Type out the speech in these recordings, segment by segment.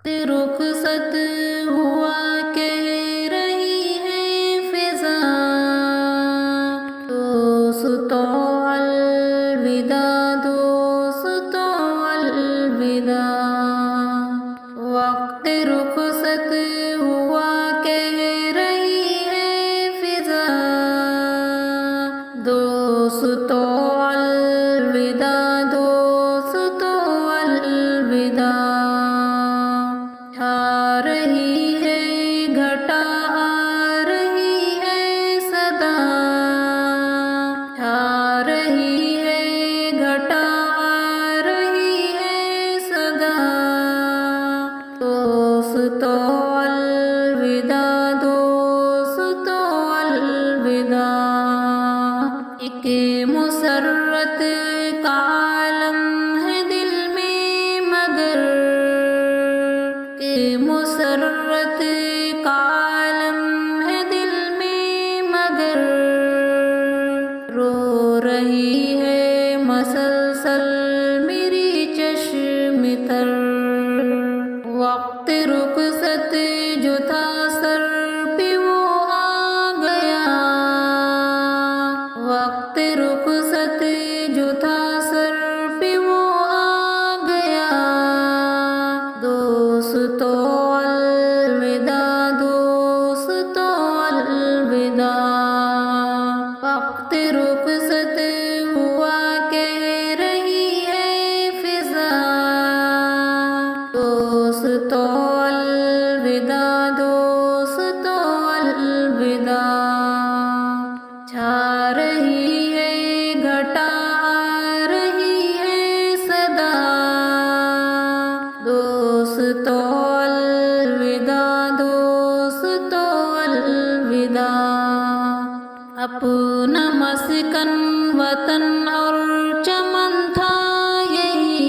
رخصت ہوا کہہ رہی ہے فضا، دوستوں الوداع، دوستوں الوداع، وقت رخصت ہوا کہہ رہی ہے فضا، دوستوں الوداع، دوستوں الوداع، آ رہی ہے گھٹا، آ رہی ہے صدا، آ رہی ہے گھٹا، آ رہی ہے صدا، دوستوں الوداع، دوستوں الوداع، ایک مسرت کا عالم ہے دل میں مگر، کہ مسرت کا عالم ہے دل میں مگر، رو رہی ہے مسلسل میری چشم تر، وقت رخصت جو تھا سر پہ وہ آ گیا، وقت رخصت جو تھا سر پہ وہ آ گیا، دوستوں الوداع، دوستوں الوداع، وقت رخصت ہوا کہہ رہی ہے فضا، دوستوں الوداع، دوستوں الوداع، چھا رہی ہے گھٹا، آ رہی ہے صدا، دوستوں الوداع، دوستوں الوداع، اپنا مسکن وطن اور چمن تھا یہی،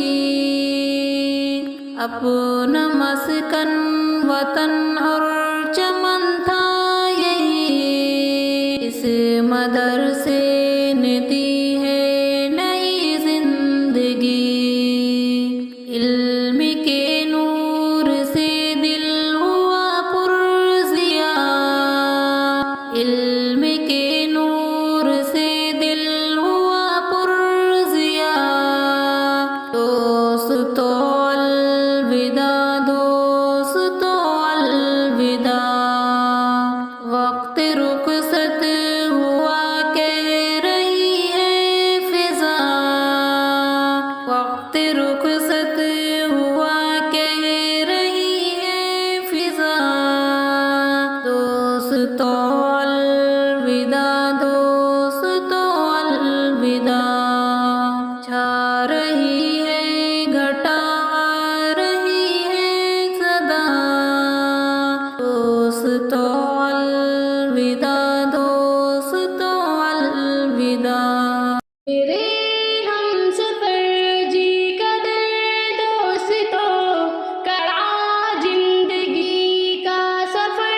اپنا مسکن وطن اور چمن تھا یہی، اس مدرسے نے دی ہے نئی زندگی، علم کے نور سے دل ہوا پرضیا، علم کے نور سے دل ہوا پرضیا، دوستوں الوداع، دوستوں الوداع، وقت رخصت ہوا کہہ رہی ہے فضا، وقت رخصت ہوا کہہ رہی ہے فضا، دوستوں الوداع، دوستوں الوداع، چھا رہی ہے گھٹا، آ رہی ہے صدا، دوستوں الوداع، دوستوں الوداع، میرے ہم سفر جی کا دل دوستوں، کڑا زندگی کا سفر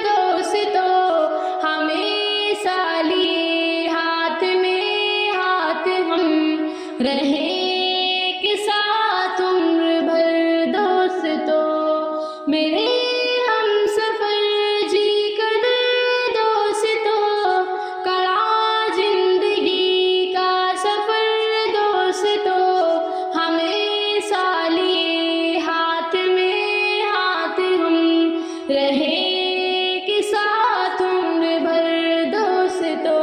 دوستوں، ہمیشہ لیے ہاتھ میں ہاتھ ہم رہیں کے ساتھ عمر بھر دوستوں، میرے ہم سفر جی کا دل دوستوں، کڑا زندگی کا سفر دوستوں، ہمیشہ لیے ہاتھ میں ہاتھ ہم رہیں کے ساتھ عمر بھر دوستوں،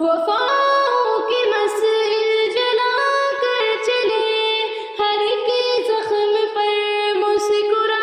وفاؤں کی مسجد جلا کر چلے، ہر ایک زخم پر مسکرا